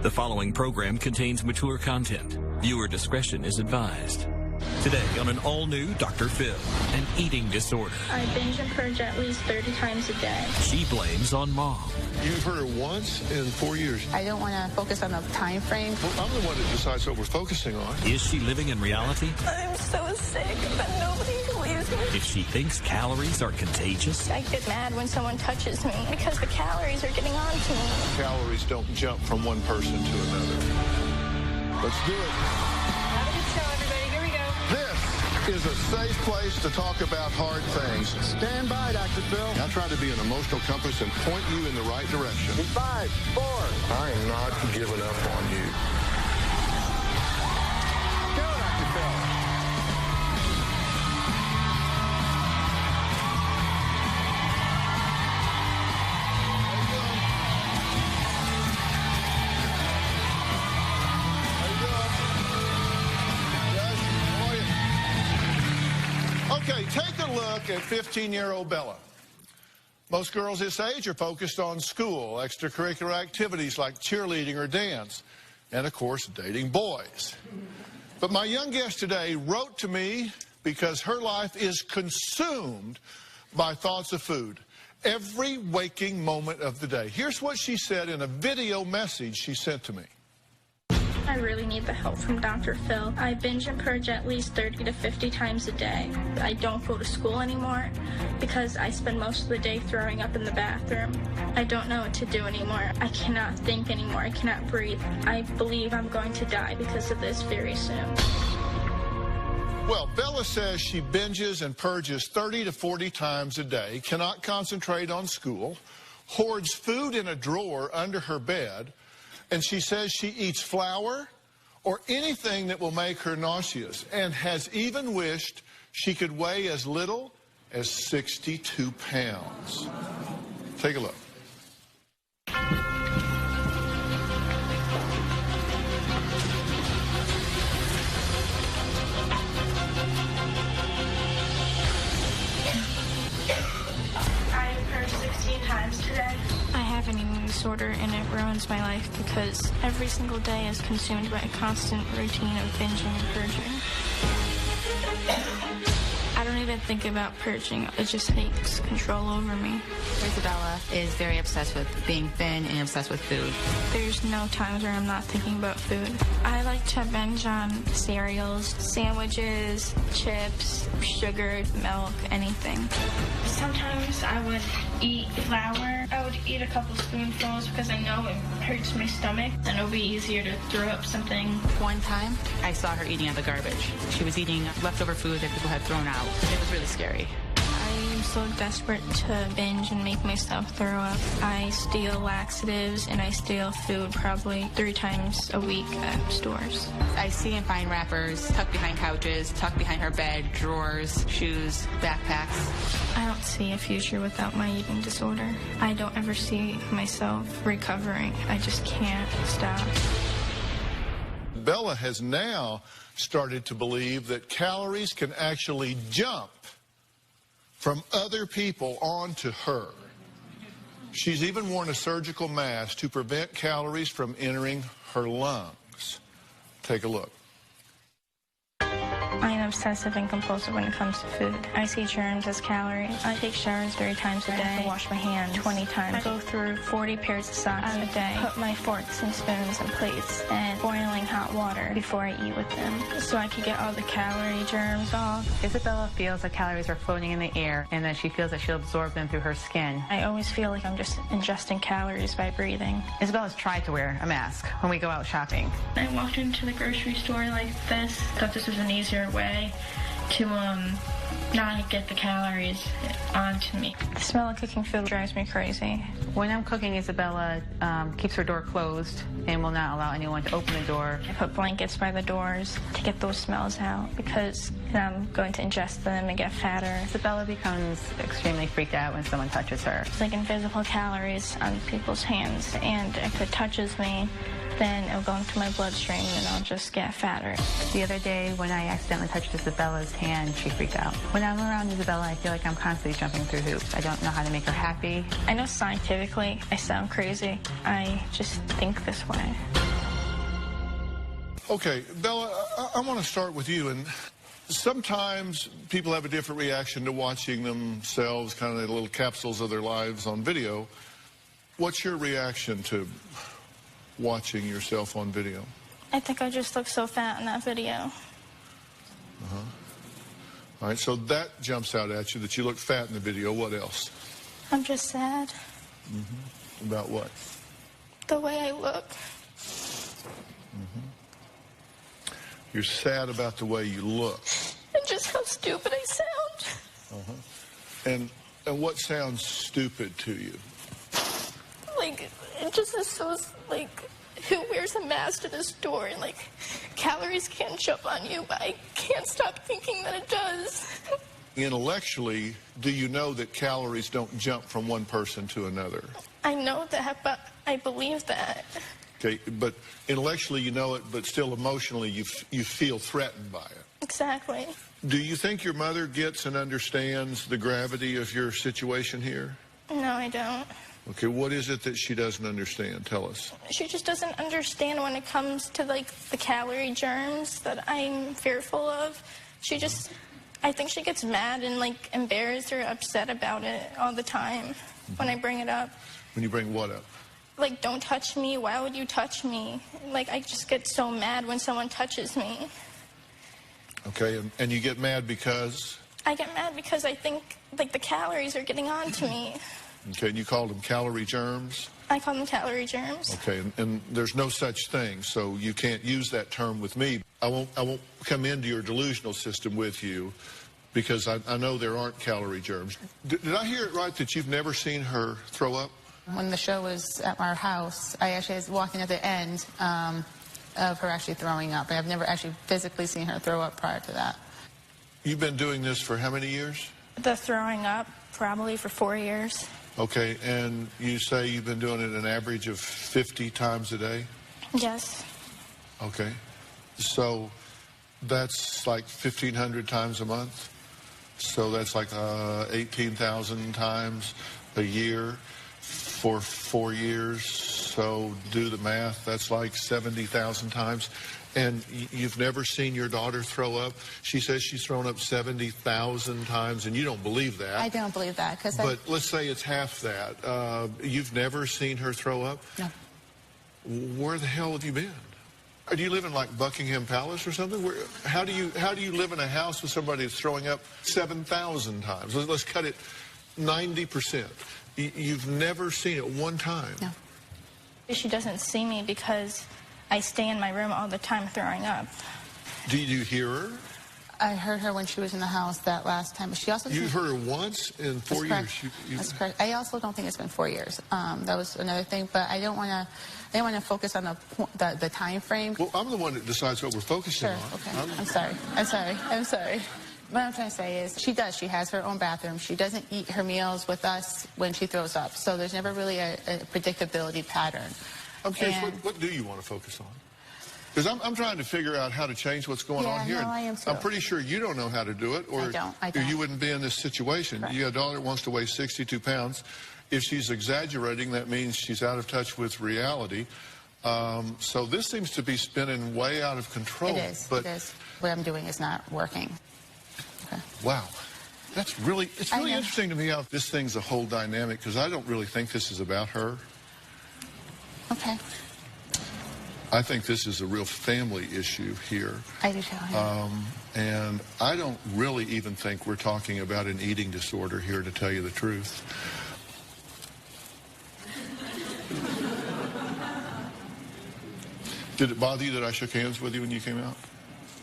The following program contains mature content. Viewer discretion is advised. Today on an all-new Dr. Phil, an eating disorder. I binge and purge at least 30 times a day. She blames on mom. You've heard her once in 4 years. I don't want to focus on the time frame. Well, I'm the one that decides what we're focusing on. Is she living in reality? I'm so sick, but nobody believes me. If she thinks calories are contagious? I get mad when someone touches me because the calories are getting on to me. Calories don't jump from one person to another. Let's do it. Have a good show, everybody. Here we go. This is a safe place to talk about hard things. Stand by, Dr. Phil. I try to be an emotional compass and point you in the right direction. In 5, 4. I am not giving up on you. Go, Dr. Phil. Okay, take a look at 15-year-old Bella. Most girls this age are focused on school, extracurricular activities like cheerleading or dance, and of course, dating boys. But my young guest today wrote to me because her life is consumed by thoughts of food every waking moment of the day. Here's what she said in a video message she sent to me. I really need the help from Dr. Phil. I binge and purge at least 30 to 50 times a day. I don't go to school anymore because I spend most of the day throwing up in the bathroom. I don't know what to do anymore. I cannot think anymore. I cannot breathe. I believe I'm going to die because of this very soon. Well, Bella says she binges and purges 30 to 40 times a day, cannot concentrate on school, hoards food in a drawer under her bed, and she says she eats flour or anything that will make her nauseous, and has even wished she could weigh as little as 62 pounds. Take a look. I have purged 16 times today. I have an eating disorder and it ruins my life because every single day is consumed by a constant routine of binging and purging. I don't even think about purging. It just takes control over me. Isabella is very obsessed with being thin and obsessed with food. There's no times where I'm not thinking about food. I like to binge on cereals, sandwiches, chips, sugar, milk, anything. Sometimes I would eat flour. I would eat a couple spoonfuls because I know it hurts my stomach and it'll be easier to throw up something. One time, I saw her eating out the garbage. She was eating leftover food that people had thrown out. It was really scary. I'm so desperate to binge and make myself throw up. I steal laxatives and I steal food probably 3 times a week at stores. I see and find wrappers tucked behind couches, tucked behind her bed, drawers, shoes, backpacks. I don't see a future without my eating disorder. I don't ever see myself recovering. I just can't stop. Bella has now started to believe that calories can actually jump from other people onto her. She's even worn a surgical mask to prevent calories from entering her lungs. Take a look. I am obsessive and compulsive when it comes to food. I see germs as calories. I take showers 30 times a day. I have to wash my hands 20 times. I go through 40 pairs of socks a day. Put my forks and spoons and plates in boiling hot water before I eat with them so I can get all the calorie germs off. Isabella feels that calories are floating in the air and that she feels that she'll absorb them through her skin. I always feel like I'm just ingesting calories by breathing. Isabella's tried to wear a mask when we go out shopping. I walked into the grocery store like this. Thought this was an easier way to not get the calories onto me. The smell of cooking food drives me crazy. When I'm cooking, Isabella keeps her door closed and will not allow anyone to open the door. I put blankets by the doors to get those smells out because I'm going to ingest them and get fatter. Isabella becomes extremely freaked out when someone touches her. It's like invisible calories on people's hands, and if it touches me, then it'll go into my bloodstream and I'll just get fatter. The other day when I accidentally touched Isabella's hand, she freaked out. When I'm around Isabella, I feel like I'm constantly jumping through hoops. I don't know how to make her happy. I know scientifically I sound crazy. I just think this way. Okay, Bella, I want to start with you. And sometimes people have a different reaction to watching themselves, kind of the little capsules of their lives on video. What's your reaction to watching yourself on video? I think I just look so fat in that video. All right, so that jumps out at you, that you look fat in the video. What else? I'm just sad. About what? The way I look. You're sad about the way you look. And just how stupid I sound. And what sounds stupid to you? Like, it just is so, like, who wears a mask to the store and, like, calories can't jump on you, but I can't stop thinking that it does. Intellectually, do you know that calories don't jump from one person to another? I know that, but I believe that. Okay, but intellectually you know it, but still emotionally you feel threatened by it. Exactly. Do you think your mother gets and understands the gravity of your situation here? No, I don't. Okay, what is it that she doesn't understand? Tell us. She just doesn't understand when it comes to, like, the calorie germs that I'm fearful of. She just, I think she gets mad and, like, embarrassed or upset about it all the time when I bring it up. When you bring what up? Like, don't touch me. Why would you touch me? Like, I just get so mad when someone touches me. Okay, and you get mad because? I get mad because I think, like, the calories are getting on to me. Okay, and you called them calorie germs? I call them calorie germs. Okay, and there's no such thing, so you can't use that term with me. I won't come into your delusional system with you because I know there aren't calorie germs. Did I hear it right that you've never seen her throw up? When the show was at our house, I actually was walking at the end of her actually throwing up. I've never actually physically seen her throw up prior to that. You've been doing this for how many years? The throwing up, probably for 4 years. Okay, and you say you've been doing it an average of 50 times a day? Yes. Okay, so that's like 1,500 times a month? So that's like 18,000 times a year for 4 years. So do the math, that's like 70,000 times. And you've never seen your daughter throw up? She says she's thrown up 70,000 times, and you don't believe that. I don't believe that. But let's say it's half that. You've never seen her throw up? No. Where the hell have you been? Do you live in like Buckingham Palace or something? How do you live in a house with somebody that's throwing up 7,000 times? Let's cut it 90%. You've never seen it one time? No. She doesn't see me because I stay in my room all the time throwing up. Do you hear her? I heard her when she was in the house that last time, but she also... You've heard her once in 4 years? That's correct. I also don't think it's been 4 years. That was another thing, but I don't want to focus on the time frame. Well, I'm the one that decides what we're focusing on. Sure, okay. I'm sorry. What I'm trying to say is she has her own bathroom. She doesn't eat her meals with us when she throws up, so there's never really a predictability pattern. I'm curious, what do you want to focus on? Because I'm trying to figure out how to change what's going on here. No, I am too. I'm pretty sure you don't know how to do it, or I don't. you wouldn't be in this situation. Correct. You have a daughter that wants to weigh 62 pounds. If she's exaggerating, that means she's out of touch with reality. So this seems to be spinning way out of control. It is. What I'm doing is not working. Okay. Wow. It's really interesting to me how this thing's a whole dynamic, because I don't really think this is about her. Okay. I think this is a real family issue here. I do too. And I don't really even think we're talking about an eating disorder here, to tell you the truth. Did it bother you that I shook hands with you when you came out?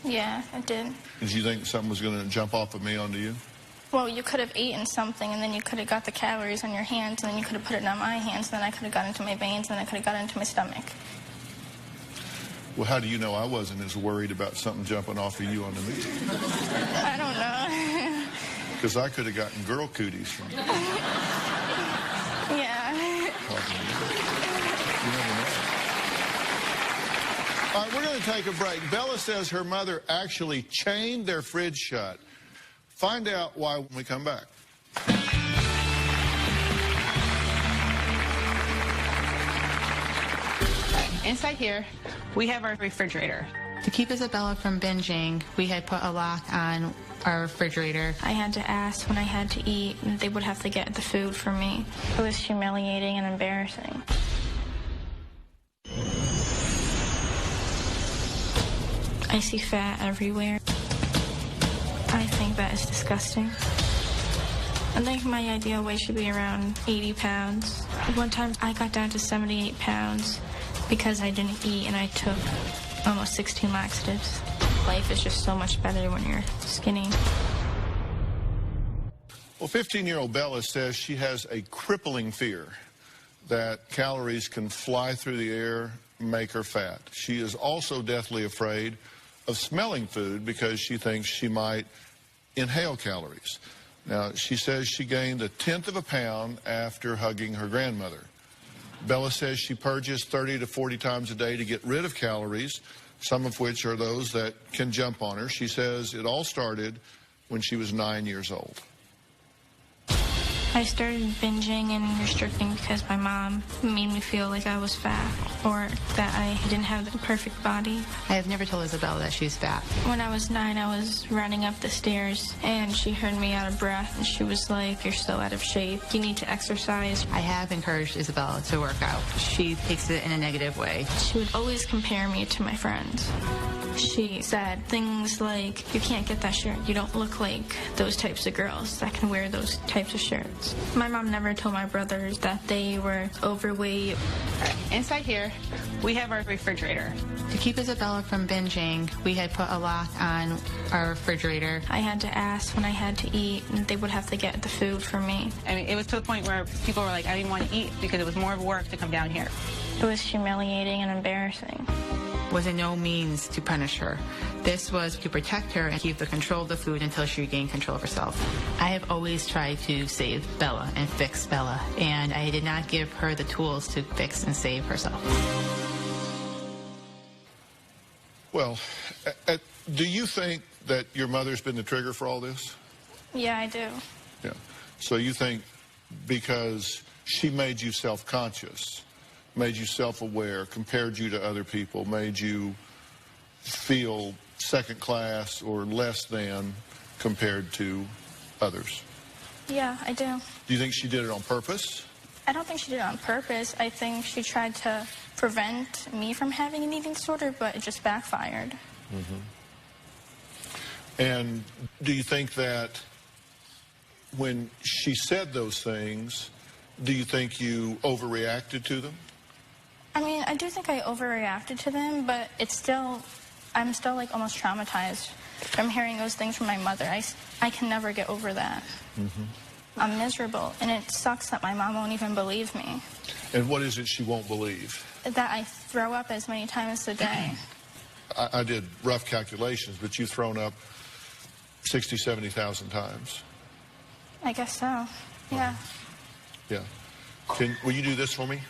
Yeah, I did. Did you think something was going to jump off of me onto you? Well, you could have eaten something, and then you could have got the calories on your hands, and then you could have put it on my hands, and then I could have got into my veins, and then I could have got into my stomach. Well, how do you know I wasn't as worried about something jumping off of you onto me? I don't know. Because I could have gotten girl cooties from you. Yeah. You never know. All right, we're going to take a break. Bella says her mother actually chained their fridge shut. Find out why when we come back. Inside here, we have our refrigerator. To keep Isabella from binging, we had put a lock on our refrigerator. I had to ask when I had to eat, and they would have to get the food for me. It was humiliating and embarrassing. I see fat everywhere. I think that is disgusting. I think my ideal weight should be around 80 pounds. One time I got down to 78 pounds because I didn't eat and I took almost 16 laxatives. Life is just so much better when you're skinny. Well, 15-year-old Bella says she has a crippling fear that calories can fly through the air, make her fat. She is also deathly afraid of smelling food because she thinks she might inhale calories. Now, she says she gained 1/10 of a pound after hugging her grandmother. Bella says she purges 30 to 40 times a day to get rid of calories, some of which are those that can jump on her. She says it all started when she was 9 years old. I started binging and restricting because my mom made me feel like I was fat or that I didn't have the perfect body. I have never told Isabella that she's fat. When I was 9, I was running up the stairs and she heard me out of breath and she was like, "You're so out of shape. You need to exercise." I have encouraged Isabella to work out. She takes it in a negative way. She would always compare me to my friends. She said things like, "You can't get that shirt. You don't look like those types of girls that can wear those types of shirts." My mom never told my brothers that they were overweight. Inside here, we have our refrigerator. To keep Isabella from binging, we had put a lock on our refrigerator. I had to ask when I had to eat, and they would have to get the food for me. I mean, it was to the point where people were like, I didn't want to eat because it was more work to come down here. It was humiliating and embarrassing. Was in no means to punish her. This was to protect her and keep the control of the food until she regained control of herself. I have always tried to save Bella and fix Bella, and I did not give her the tools to fix and save herself. Well, do you think that your mother's been the trigger for all this? Yeah, I do. Yeah. So you think because she made you self-conscious, made you self-aware, compared you to other people, made you feel second class or less than compared to others? Yeah, I do. Do you think she did it on purpose? I don't think she did it on purpose. I think she tried to prevent me from having an eating disorder, but it just backfired. Mm-hmm. And do you think that when she said those things, do you think you overreacted to them? I mean, I do think I overreacted to them, but I'm still like almost traumatized from hearing those things from my mother. I can never get over that. Mm-hmm. I'm miserable, and it sucks that my mom won't even believe me. And what is it she won't believe? That I throw up as many times a day. I did rough calculations, but you've thrown up 60, 70,000 times. I guess so, yeah. Yeah. Will you do this for me?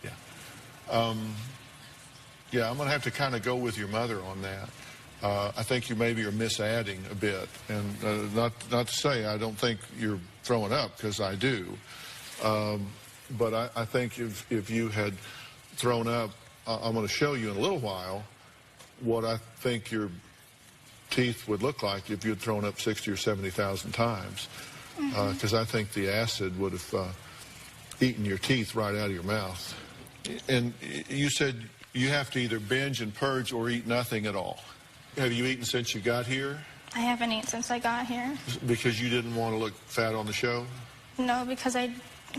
Yeah. Yeah, I'm going to have to kind of go with your mother on that. I think you maybe are misadding a bit. And not to say I don't think you're throwing up, because I do. But I think if you had thrown up, I'm going to show you in a little while what I think your teeth would look like if you had thrown up 60 or 70,000 times. Because I think the acid would have eaten your teeth right out of your mouth. And you said you have to either binge and purge or eat nothing at all. Have you eaten since you got here? I haven't eaten since I got here. Because you didn't want to look fat on the show? No, because I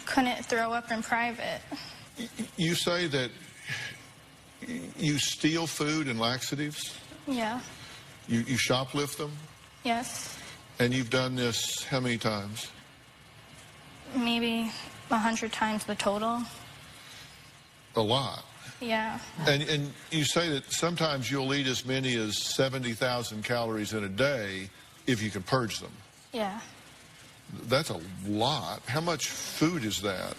couldn't throw up in private. You say that you steal food and laxatives? Yeah. You shoplift them? Yes. And you've done this how many times? Maybe 100 times the total. A lot. Yeah. And you say that sometimes you'll eat as many as 70,000 calories in a day if you can purge them. Yeah. That's a lot. How much food is that?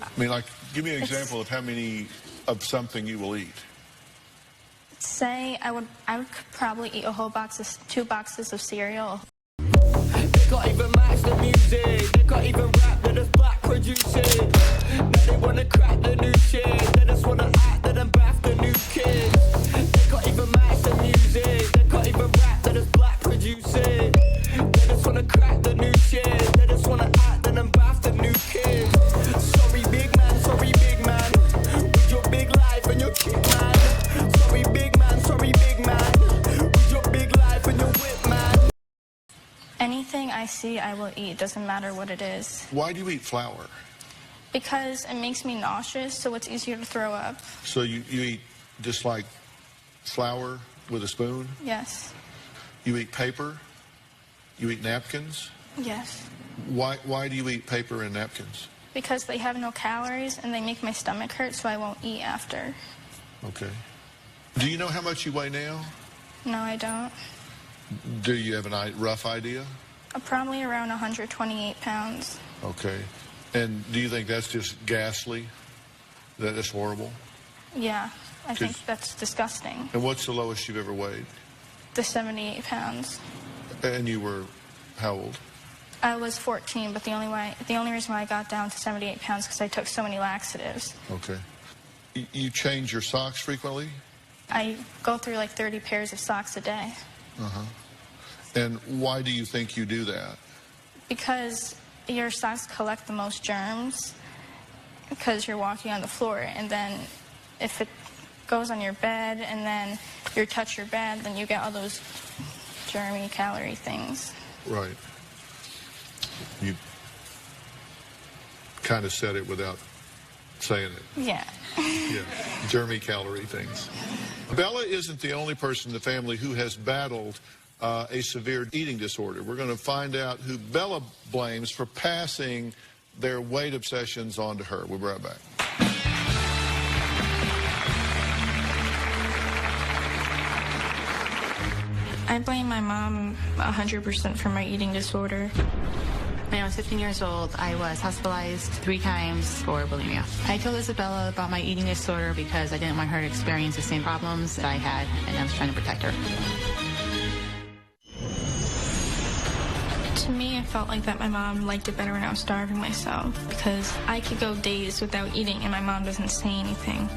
I mean, like, give me an example of how many of something you will eat. Say I would probably eat a whole box of 2 boxes of cereal. They can't even match the music. They can't even rap, they're just back producing. Now they wanna crack the new shit. They just wanna act that I'm back the new kids. They I see, I will eat. Doesn't matter what it is. Why do you eat flour? Because it makes me nauseous, so it's easier to throw up. So you eat just like flour with a spoon? Yes. You eat paper? You eat napkins? Yes. Why do you eat paper and napkins? Because they have no calories and they make my stomach hurt, so I won't eat after. Okay. Do you know how much you weigh now? No, I don't. Do you have a rough idea? Probably around 128 pounds. Okay. And do you think that's just ghastly? That's horrible? Yeah, I think that's disgusting. And what's the lowest you've ever weighed? The 78 pounds. And you were how old? I was 14, but the only reason why I got down to 78 pounds because I took so many laxatives. Okay. You change your socks frequently? I go through like 30 pairs of socks a day. Uh-huh. And why do you think you do that? Because your socks collect the most germs because you're walking on the floor, and then if it goes on your bed and then you touch your bed, then you get all those germy calorie things. Right. You kind of said it without saying it. Yeah. Yeah, germy calorie things. Bella isn't the only person in the family who has battled a severe eating disorder. We're going to find out who Bella blames for passing their weight obsessions on to her. We'll be right back. I blame my mom 100% for my eating disorder. When I was 15 years old, I was hospitalized 3 times for bulimia. I told Isabella about my eating disorder because I didn't want her to experience the same problems that I had, and I was trying to protect her. To me, I felt like that my mom liked it better when I was starving myself because I could go days without eating and my mom doesn't say anything.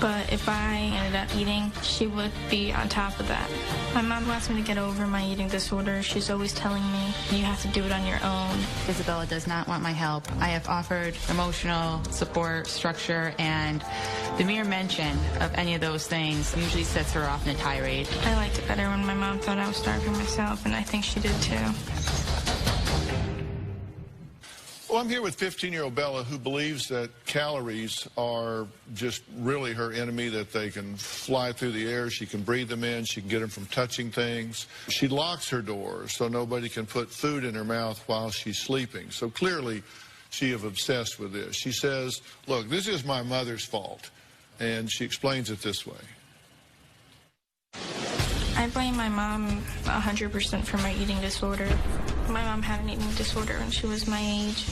But if I ended up eating, she would be on top of that. My mom wants me to get over my eating disorder. She's always telling me, you have to do it on your own. Isabella does not want my help. I have offered emotional support, structure, and the mere mention of any of those things usually sets her off in a tirade. I liked it better when my mom thought I was starving myself, and I think she did too. Well, I'm here with 15-year-old Bella, who believes that calories are just really her enemy, that they can fly through the air, she can breathe them in, she can get them from touching things. She locks her doors so nobody can put food in her mouth while she's sleeping. So clearly, she is obsessed with this. She says, look, this is my mother's fault, and she explains it this way. I blame my mom 100% for my eating disorder. My mom had an eating disorder when she was my age.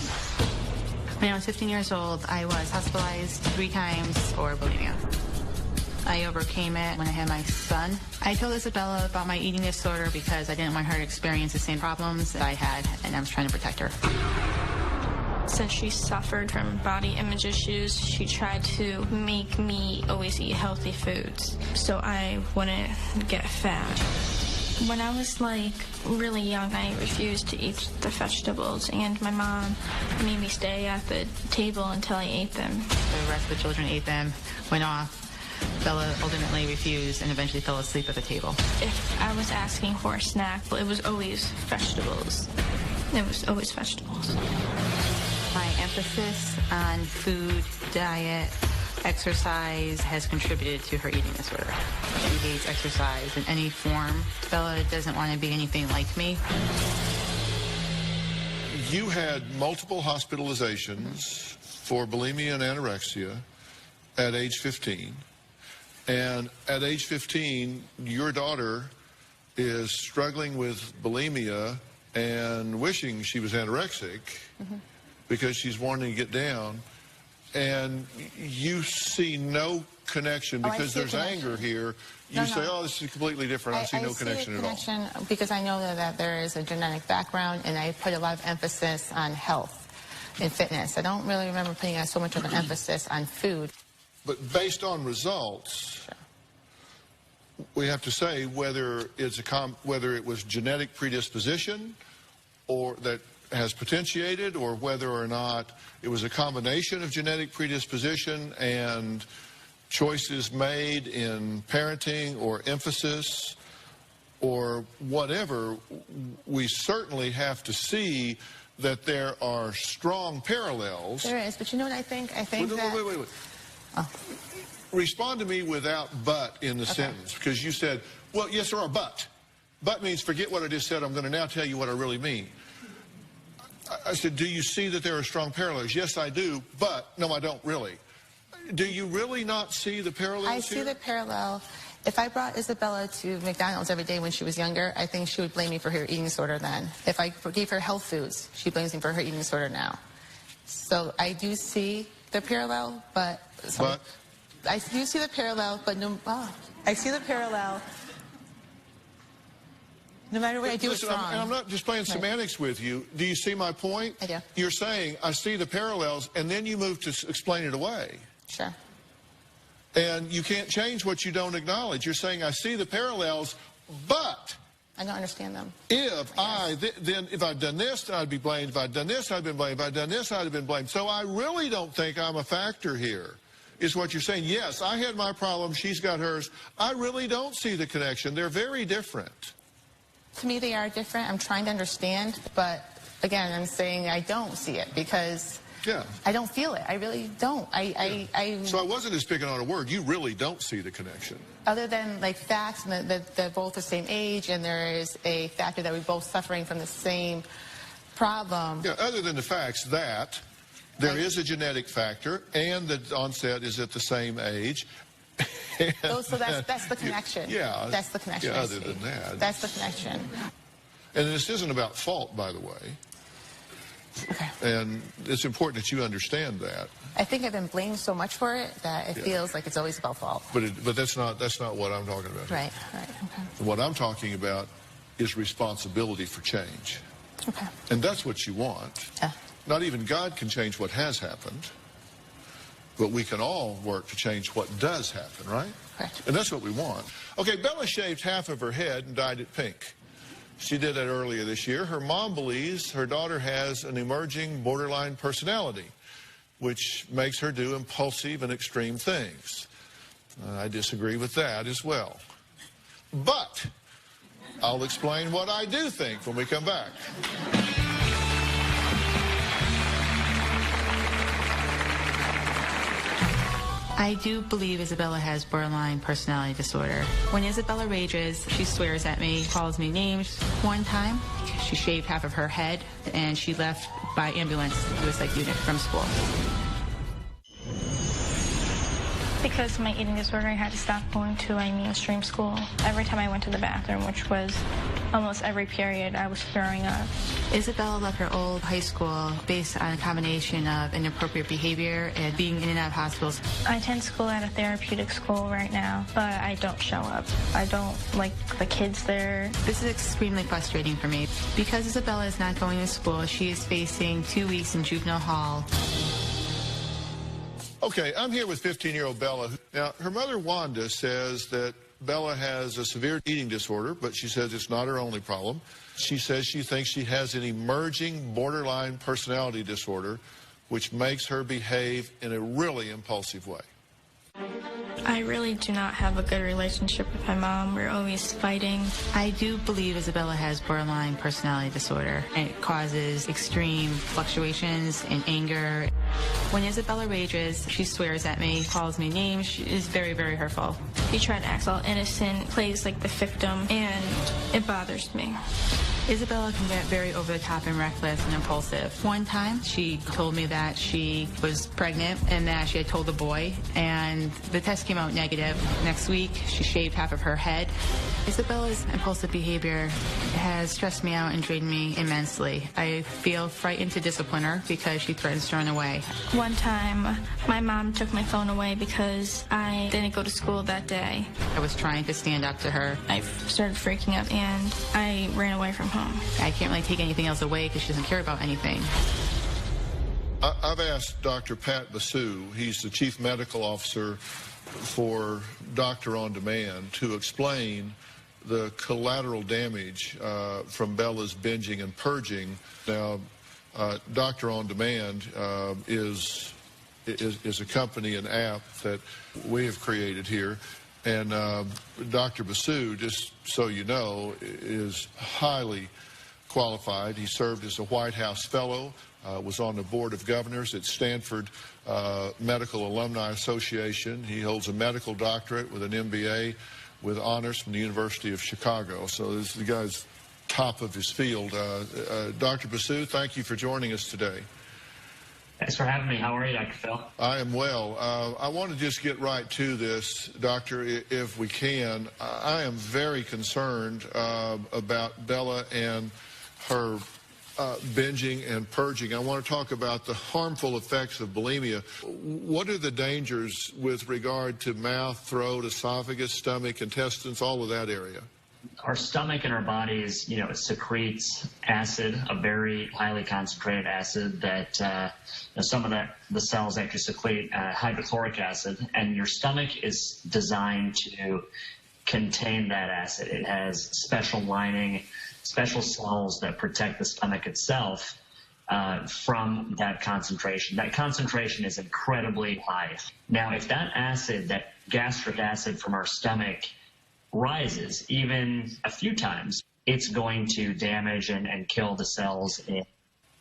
When I was 15 years old, I was hospitalized 3 times for bulimia. I overcame it when I had my son. I told Isabella about my eating disorder because I didn't want her to experience the same problems that I had, and I was trying to protect her. Since she suffered from body image issues, she tried to make me always eat healthy foods so I wouldn't get fat. When I was like really young, I refused to eat the vegetables, and my mom made me stay at the table until I ate them. The rest of the children ate them, went off. Bella ultimately refused and eventually fell asleep at the table. If I was asking for a snack, it was always vegetables. It was always vegetables. My emphasis on food, diet, exercise has contributed to her eating disorder. She hates exercise in any form. Bella doesn't want to be anything like me. You had multiple hospitalizations for bulimia and anorexia at age 15. And at age 15, your daughter is struggling with bulimia and wishing she was anorexic because she's wanting to get down. And you see no connection because there's anger here. You say, oh, this is completely different. I see no connection at all. Because I know that there is a genetic background, and I put a lot of emphasis on health and fitness. I don't really remember putting so much of an emphasis on food. But based on results, we have to say whether it was genetic predisposition or that has potentiated, or whether or not it was a combination of genetic predisposition and choices made in parenting or emphasis or whatever, we certainly have to see that there are strong parallels. There is, but you know what I think? I think Wait. Oh. Respond to me without but in the sentence, because you said, well, yes, there are but. But means forget what I just said. I'm going to now tell you what I really mean. I said, do you see that there are strong parallels? Yes, I do, but no, I don't really. Do you really not see the parallels I see here? the parallel. If I brought Isabella to McDonald's every day when she was younger, I think she would blame me for her eating disorder then. If I gave her health foods, she blames me for her eating disorder now. So I do see the parallel, but... I do see the parallel, but no... I see the parallel. No matter what I do, listen, it's wrong. I'm not just playing semantics with you. Do you see my point? I do. You're saying, I see the parallels, and then you move to explain it away. Sure. And you can't change what you don't acknowledge. You're saying, I see the parallels, but... I don't understand them. If if I'd done this, I'd be blamed. If I'd done this, I'd been blamed. If I'd done this, I'd have been blamed. So I really don't think I'm a factor here, is what you're saying. Yes, I had my problem. She's got hers. I really don't see the connection. They're very different. To me, they are different. I'm trying to understand, but again, I'm saying I don't see it because... Yeah. I don't feel it. I really don't. So I wasn't just picking on a word. You really don't see the connection. Other than like facts and that they're both the same age and there is a factor that we're both suffering from the same problem. Yeah, other than the facts that there is a genetic factor and the onset is at the same age. So that's the connection. Yeah. That's the connection. Yeah, other than that. That's the connection. And this isn't about fault, by the way. Okay. And it's important that you understand that. I think I've been blamed so much for it that it feels like it's always about fault. But that's not what I'm talking about. Right. Okay. What I'm talking about is responsibility for change. Okay. And that's what you want. Yeah. Not even God can change what has happened, but we can all work to change what does happen, right? Correct. And that's what we want. Okay, Bella shaved half of her head and dyed it pink. She did that earlier this year. Her mom believes her daughter has an emerging borderline personality, which makes her do impulsive and extreme things. I disagree with that as well. But I'll explain what I do think when we come back. I do believe Isabella has borderline personality disorder. When Isabella rages, she swears at me, calls me names. One time, she shaved half of her head, and she left by ambulance to a psych unit from school. Because of my eating disorder, I had to stop going to a mainstream school. Every time I went to the bathroom, which was almost every period, I was throwing up. Isabella left her old high school based on a combination of inappropriate behavior and being in and out of hospitals. I attend school at a therapeutic school right now, but I don't show up. I don't like the kids there. This is extremely frustrating for me. Because Isabella is not going to school, she is facing 2 weeks in juvenile hall. Okay, I'm here with 15-year-old Bella. Now, her mother, Wanda, says that Bella has a severe eating disorder, but she says it's not her only problem. She says she thinks she has an emerging borderline personality disorder, which makes her behave in a really impulsive way. I really do not have a good relationship with my mom. We're always fighting. I do believe Isabella has borderline personality disorder. It causes extreme fluctuations in anger. When Isabella rages, she swears at me, calls me names. She is very, very hurtful. She tried to act all innocent, plays like the victim, and it bothers me. Isabella can get very over-the-top and reckless and impulsive. One time, she told me that she was pregnant and that she had told the boy, and the test came out negative. Next week, she shaved half of her head. Isabella's impulsive behavior has stressed me out and drained me immensely. I feel frightened to discipline her because she threatens to run away. One time, my mom took my phone away because I didn't go to school that day. I was trying to stand up to her. I started freaking out, and I ran away from home. I can't really take anything else away because she doesn't care about anything. I've asked Dr. Pat Basu, he's the chief medical officer for Doctor on Demand, to explain the collateral damage from Bella's binging and purging. Now, Doctor on Demand is a company, an app that we have created here. And Dr. Basu, just so you know, is highly qualified. He served as a White House Fellow, was on the Board of Governors at Stanford Medical Alumni Association. He holds a medical doctorate with an MBA with honors from the University of Chicago. So this is the guy's top of his field. Dr. Basu, thank you for joining us today. Thanks for having me. How are you, Dr. Phil? I am well. I want to just get right to this, Doctor, if we can. I am very concerned about Bella and her binging and purging. I want to talk about the harmful effects of bulimia. What are the dangers with regard to mouth, throat, esophagus, stomach, intestines, all of that area? Our stomach and our bodies, it secretes acid, a very highly concentrated acid that some of the cells actually secrete hydrochloric acid, and your stomach is designed to contain that acid. It has special lining, special cells that protect the stomach itself from that concentration. That concentration is incredibly high. Now, if that acid, that gastric acid from our stomach, rises even a few times, it's going to damage and kill the cells in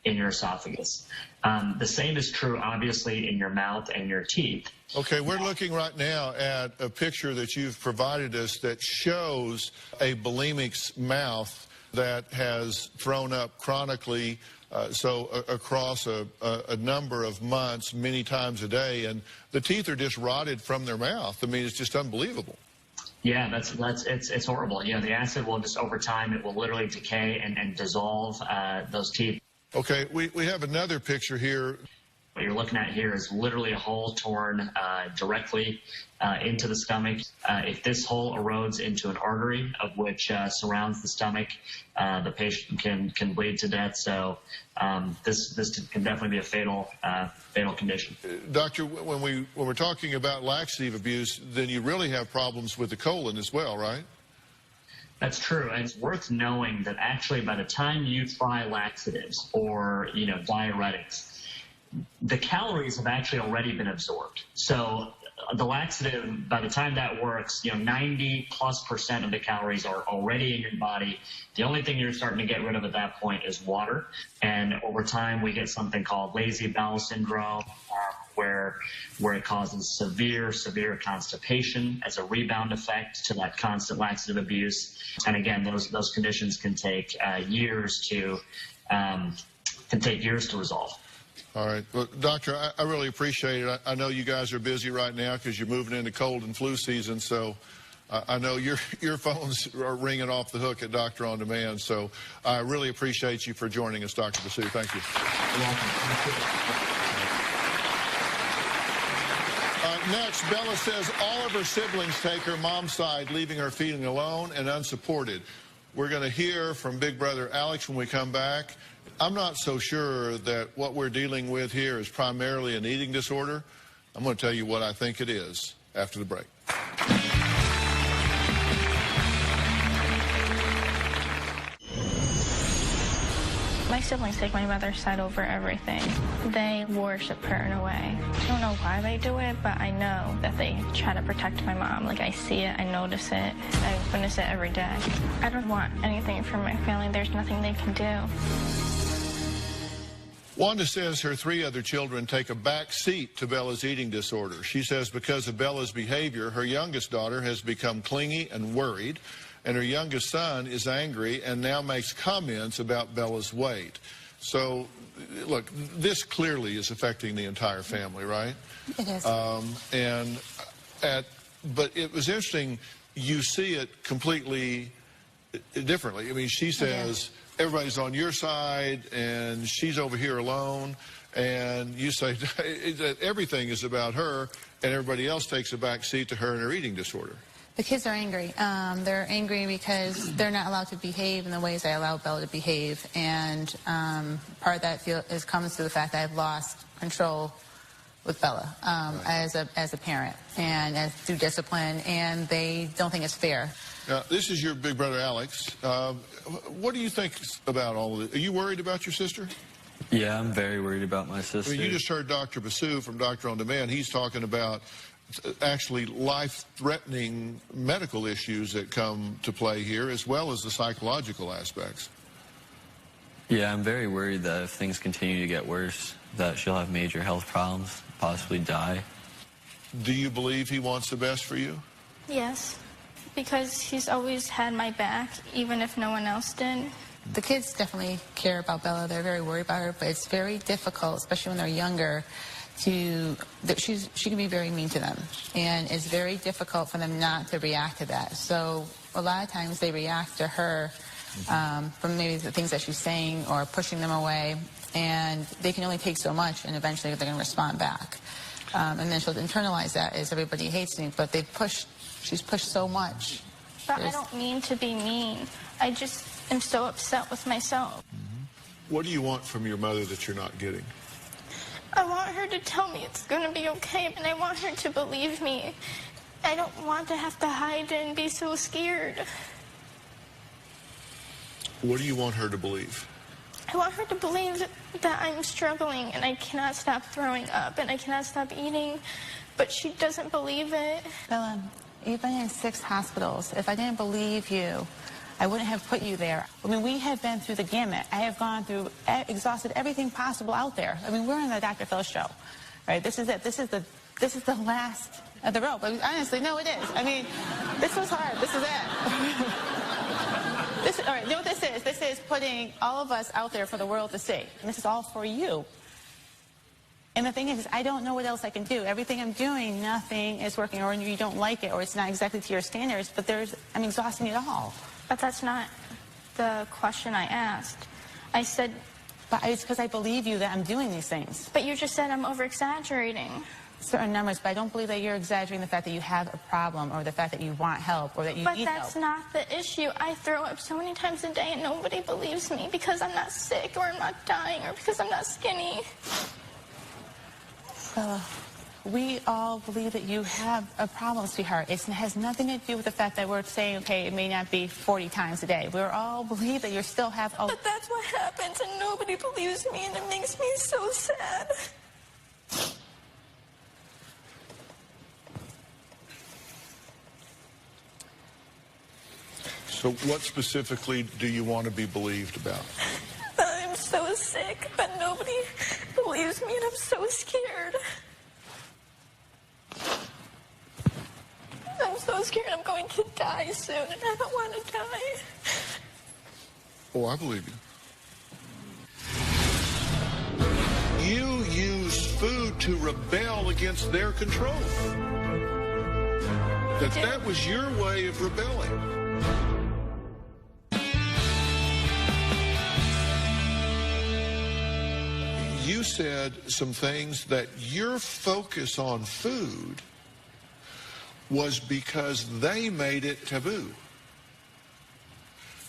your esophagus. The same is true, obviously, in your mouth and your teeth. Okay, we're looking right now at a picture that you've provided us that shows a bulimic's mouth that has thrown up chronically, across a number of months, many times a day, and the teeth are just rotted from their mouth. I mean, it's just unbelievable. Yeah, it's horrible. The acid will just, over time, it will literally decay and dissolve those teeth. Okay, we have another picture here. What you're looking at here is literally a hole torn directly into the stomach. If this hole erodes into an artery of which surrounds the stomach, the patient can bleed to death. So this can definitely be a fatal condition. Doctor, when we're talking about laxative abuse, then you really have problems with the colon as well, right? That's true, and it's worth knowing that actually by the time you try laxatives or diuretics, the calories have actually already been absorbed. So the laxative, by the time that works, 90+% of the calories are already in your body. The only thing you're starting to get rid of at that point is water. And over time, we get something called lazy bowel syndrome, where it causes severe constipation as a rebound effect to that constant laxative abuse. And again, those conditions can take years to resolve. All right. Well, Doctor, I really appreciate it. I know you guys are busy right now because you're moving into cold and flu season, so I know your phones are ringing off the hook at Doctor On Demand, so I really appreciate you for joining us, Dr. Basu. Thank you. You're welcome. Thank you. Next, Bella says all of her siblings take her mom's side, leaving her feeling alone and unsupported. We're going to hear from Big Brother Alex when we come back. I'm not so sure that what we're dealing with here is primarily an eating disorder. I'm going to tell you what I think it is after the break. My siblings take my mother's side over everything. They worship her in a way. I don't know why they do it, but I know that they try to protect my mom. Like, I see it, I notice it, I witness it every day. I don't want anything from my family. There's nothing they can do. Wanda says her 3 other children take a back seat to Bella's eating disorder. She says because of Bella's behavior, her youngest daughter has become clingy and worried, and her youngest son is angry and now makes comments about Bella's weight. So, look, this clearly is affecting the entire family, right? It is. But it was interesting, you see it completely differently. I mean, she says everybody's on your side and she's over here alone, and you say that everything is about her and everybody else takes a back seat to her and her eating disorder. The kids are angry. They're angry because they're not allowed to behave in the ways I allow Bella to behave, and part of that comes to the fact that I've lost control with Bella as a parent and through discipline, and they don't think it's fair. Now, this is your big brother, Alex. What do you think about all of this? Are you worried about your sister? Yeah, I'm very worried about my sister. I mean, you just heard Dr. Basu from Dr. On Demand. He's talking about actually life-threatening medical issues that come to play here, as well as the psychological aspects. Yeah, I'm very worried that if things continue to get worse, that she'll have major health problems, possibly die. Do you believe he wants the best for you? Yes, because he's always had my back, even if no one else did. The kids definitely care about Bella. They're very worried about her, but it's very difficult, especially when they're younger, she can be very mean to them. And it's very difficult for them not to react to that. So a lot of times they react to her from maybe the things that she's saying or pushing them away. And they can only take so much, and eventually they're going to respond back. And then she'll internalize that as everybody hates me, but she's pushed so much. But I don't mean to be mean. I just am so upset with myself. What do you want from your mother that you're not getting? I want her to tell me it's going to be okay, and I want her to believe me. I don't want to have to hide and be so scared. What do you want her to believe? I want her to believe that I'm struggling and I cannot stop throwing up and I cannot stop eating, but she doesn't believe it. Bella, you've been in 6 hospitals. If I didn't believe you, I wouldn't have put you there. I mean, we have been through the gamut. I have gone through, exhausted everything possible out there. I mean, we're on the Dr. Phil show, right? This is it. This is the last of the rope. I mean, honestly, no, it is. I mean, this was hard. This is it. All right, you know what this is? This is putting all of us out there for the world to see. And this is all for you. And the thing is, I don't know what else I can do. Everything I'm doing, nothing is working, or you don't like it, or it's not exactly to your standards, but I'm exhausting it all. But that's not the question I asked. I said... But it's because I believe you that I'm doing these things. But you just said I'm over-exaggerating. Certain numbers, but I don't believe that you're exaggerating the fact that you have a problem or the fact that you want help or that you need help. But that's not the issue. I throw up so many times a day and nobody believes me because I'm not sick or I'm not dying or because I'm not skinny. Bella, we all believe that you have a problem, sweetheart. It has nothing to do with the fact that we're saying, okay, it may not be 40 times a day. We all believe that you still have a... But that's what happens and nobody believes me and it makes me so sad. So what specifically do you want to be believed about? I'm so sick, but nobody believes me and I'm so scared. I'm so scared I'm going to die soon and I don't want to die. Oh, I believe you. You use food to rebel against their control. That was your way of rebelling. You said some things that your focus on food was because they made it taboo.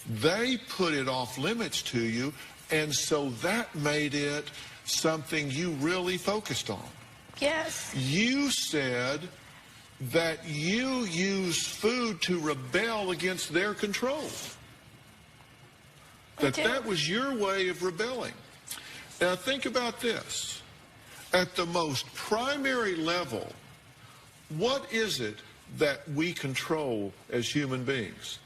They put it off limits to you, and so that made it something you really focused on. Yes. You said that you use food to rebel against their control. That was your way of rebelling. Now think about this. At the most primary level, what is it that we control as human beings?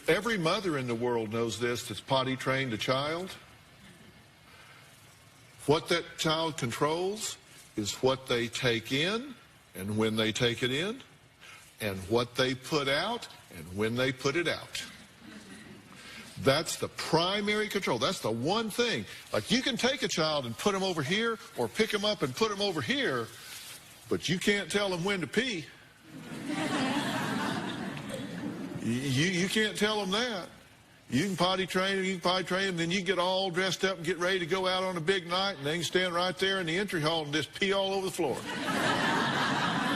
Every mother in the world knows this that's potty trained a child. What that child controls is what they take in and when they take it in, and what they put out and when they put it out. That's the primary control. That's the one thing. Like, you can take a child and put them over here or pick them up and put them over here, but you can't tell them when to pee. You can't tell them that. You can potty train them, then you get all dressed up and get ready to go out on a big night, and they can stand right there in the entry hall and just pee all over the floor.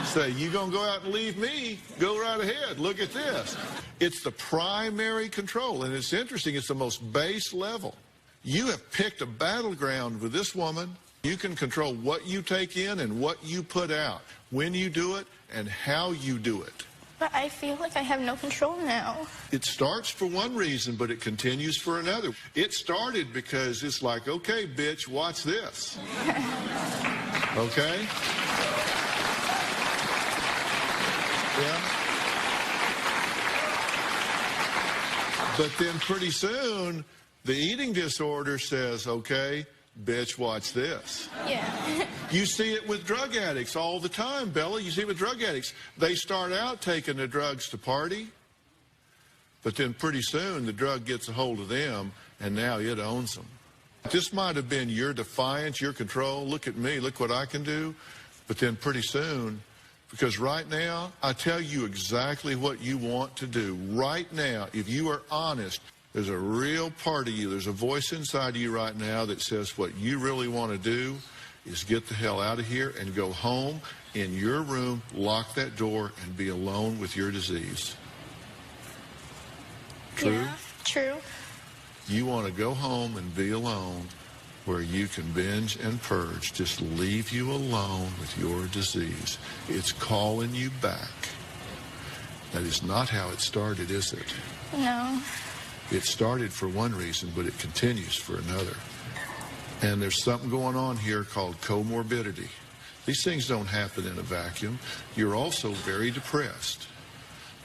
Say, you gonna go out and leave me? Go right ahead. Look at this. It's the primary control, and it's interesting. It's the most base level. You have picked a battleground with this woman. You can control what you take in and what you put out, when you do it, and how you do it. But I feel like I have no control now. It starts for one reason, but it continues for another. It started because it's like, okay, bitch, watch this. Okay? Yeah. But then pretty soon, the eating disorder says, okay, bitch, watch this. Yeah. You see it with drug addicts all the time, Bella. You see it with drug addicts. They start out taking the drugs to party, but then pretty soon the drug gets a hold of them, and now it owns them. This might have been your defiance, your control. Look at me. Look what I can do. But then pretty soon, because right now, I tell you exactly what you want to do. Right now, if you are honest, there's a real part of you, there's a voice inside of you right now that says what you really want to do is get the hell out of here and go home in your room, lock that door, and be alone with your disease. True? Yeah, true. You want to go home and be alone where you can binge and purge, just leave you alone with your disease. It's calling you back. That is not how it started, is it? No. It started for one reason, but it continues for another. And there's something going on here called comorbidity. These things don't happen in a vacuum. You're also very depressed.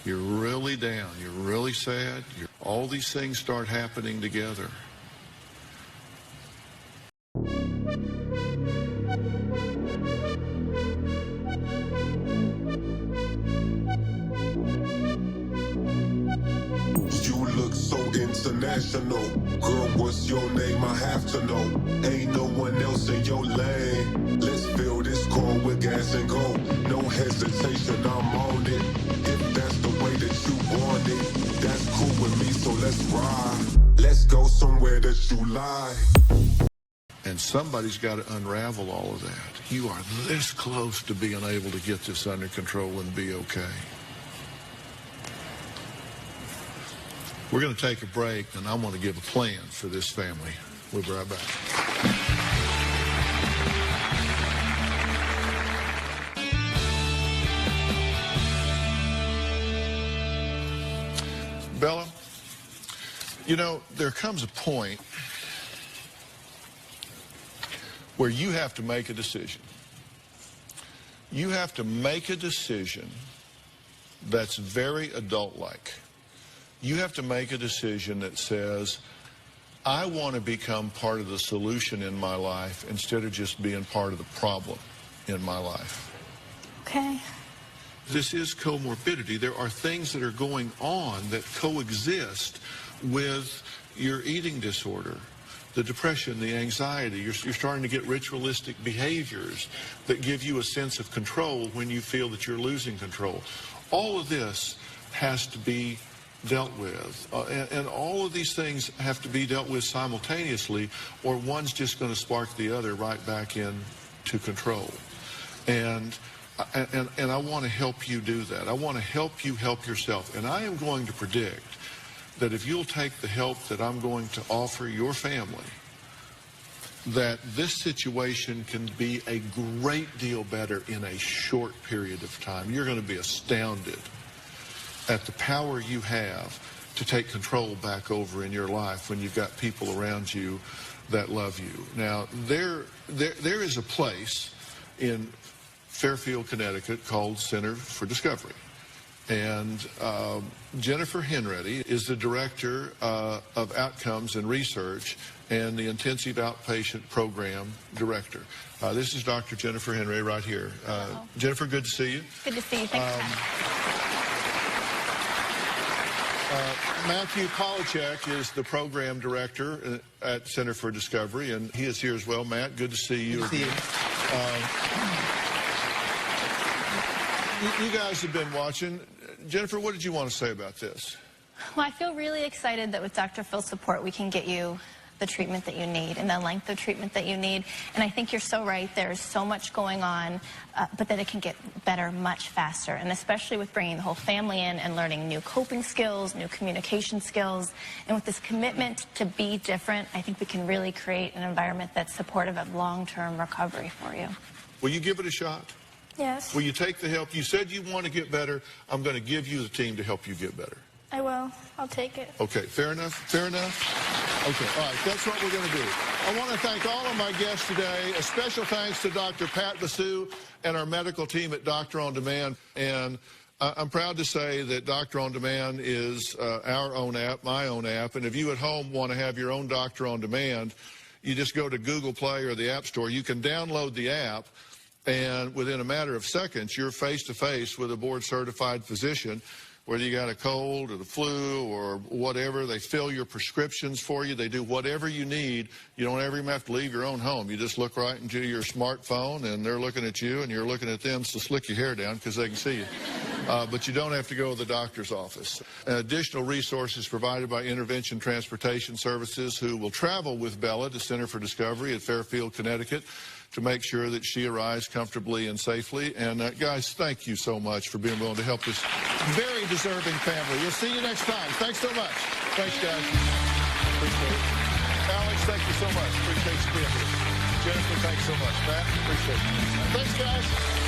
You're really down. You're really sad. All these things start happening together. International. Girl, what's your name? I have to know. Ain't no one else in your lane. Let's fill this car with gas and go. No hesitation, I'm on it. If that's the way that you want it, that's cool with me, so let's ride. Let's go somewhere that you lie. And somebody's got to unravel all of that. You are this close to being able to get this under control and be okay. We're going to take a break, and I want to give a plan for this family. We'll be right back. Bella, you know, there comes a point where you have to make a decision. You have to make a decision that's very adult-like. You have to make a decision that says, I want to become part of the solution in my life instead of just being part of the problem in my life. Okay. This is comorbidity. There are things that are going on that coexist with your eating disorder, the depression, the anxiety. You're starting to get ritualistic behaviors that give you a sense of control when you feel that you're losing control. All of this has to be dealt with, and all of these things have to be dealt with simultaneously, or one's just going to spark the other right back into control. And I want to help you do that. I want to help you help yourself. And I am going to predict that if you'll take the help that I'm going to offer your family, that this situation can be a great deal better in a short period of time. You're going to be astounded at the power you have to take control back over in your life when you've got people around you that love you. Now, there is a place in Fairfield, Connecticut called Center for Discovery. And Jennifer Henready is the director of outcomes and research and the intensive outpatient program director. This is Dr. Jennifer Henready right here. Jennifer, good to see you. Good to see you. Thanks. Matthew Polachek is the program director at Center for Discovery, and he is here as well. Matt, good to see you. Good to see you. You guys have been watching. Jennifer, what did you want to say about this? Well, I feel really excited that with Dr. Phil's support, we can get you the treatment that you need and the length of treatment that you need. And I think you're so right. There's so much going on, but that it can get better much faster. And especially with bringing the whole family in and learning new coping skills, new communication skills. And with this commitment to be different, I think we can really create an environment that's supportive of long-term recovery for you. Will you give it a shot? Yes. Will you take the help? You said you want to get better. I'm going to give you the team to help you get better. I will. I'll take it. Okay, fair enough? Fair enough? Okay, all right, that's what we're going to do. I want to thank all of my guests today. A special thanks to Dr. Pat Basu and our medical team at Doctor on Demand. And I'm proud to say that Doctor On Demand is our own app, my own app, and if you at home want to have your own Doctor On Demand, you just go to Google Play or the App Store. You can download the app, and within a matter of seconds, you're face-to-face with a board-certified physician. Whether you got a cold or the flu or whatever, they fill your prescriptions for you. They do whatever you need. You don't ever even have to leave your own home. You just look right into your smartphone, and they're looking at you, and you're looking at them, so slick your hair down because they can see you. But you don't have to go to the doctor's office. Additional resources provided by Intervention Transportation Services, who will travel with Bella to Center for Discovery at Fairfield, Connecticut, to make sure that she arrives comfortably and safely. And guys, thank you so much for being willing to help this very deserving family. We'll see you next time. Thanks so much. Thanks, guys. Appreciate it. Alex, thank you so much. Appreciate you being here. Jennifer, thanks so much. Matt, appreciate it. Thanks, guys.